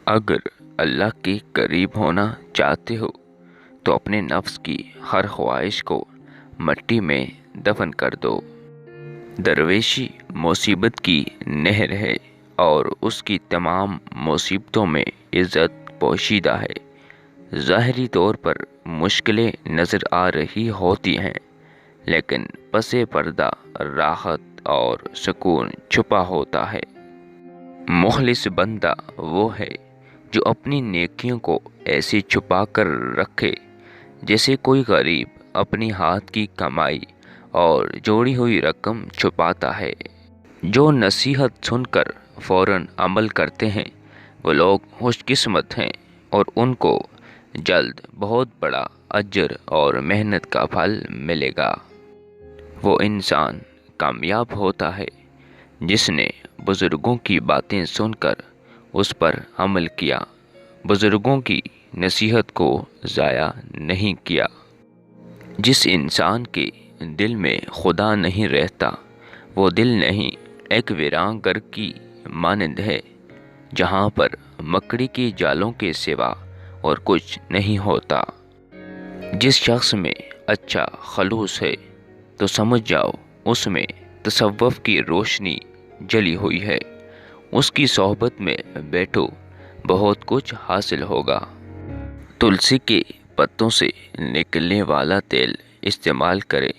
अगर अल्लाह के करीब होना चाहते हो तो अपने नफ्स की हर ख्वाहिश को मिट्टी में दफन कर दो। दरवेशी मुसीबत की नहर है और उसकी तमाम मुसीबतों में इज़्ज़त पोशीदा है। ज़ाहिरी तौर पर मुश्किलें नज़र आ रही होती हैं, लेकिन पसे पर्दा राहत और सुकून छुपा होता है। मुखलिस बंदा वो है जो अपनी नेकियों को ऐसे छुपा कर रखे जैसे कोई गरीब अपनी हाथ की कमाई और जोड़ी हुई रकम छुपाता है। जो नसीहत सुनकर फ़ौरन अमल करते हैं वो लोग खुशकिस्मत हैं और उनको जल्द बहुत बड़ा अजर और मेहनत का फल मिलेगा। वो इंसान कामयाब होता है जिसने बुज़ुर्गों की बातें सुनकर उस पर अमल किया, बुज़ुर्गों की नसीहत को ज़ाया नहीं किया। जिस इंसान के दिल में खुदा नहीं रहता वो दिल नहीं एक वीरान घर की मानंद है जहाँ पर मकड़ी के जालों के सिवा और कुछ नहीं होता। जिस शख्स में अच्छा खलूस है तो समझ जाओ उसमें तसव्वुफ़ की रोशनी जली हुई है। उसकी सोहबत में बैठो, बहुत कुछ हासिल होगा। तुलसी के पत्तों से निकलने वाला तेल इस्तेमाल करें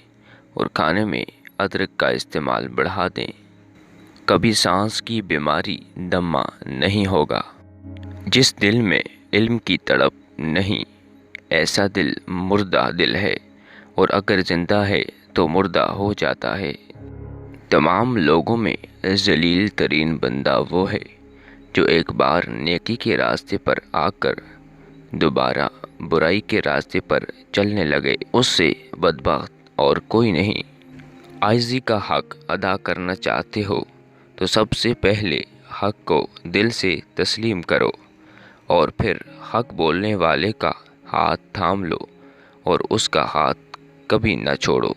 और खाने में अदरक का इस्तेमाल बढ़ा दें। कभी सांस की बीमारी दमा नहीं होगा। जिस दिल में इल्म की तड़प नहीं, ऐसा दिल मुर्दा दिल है और अगर जिंदा है तो मुर्दा हो जाता है। तमाम लोगों में जलील तरीन बंदा वो है जो एक बार नेकी के रास्ते पर आकर दोबारा बुराई के रास्ते पर चलने लगे। उससे बदबख्त और कोई नहीं। आजिज़ी का हक अदा करना चाहते हो तो सबसे पहले हक को दिल से तस्लीम करो और फिर हक बोलने वाले का हाथ थाम लो और उसका हाथ कभी न छोड़ो।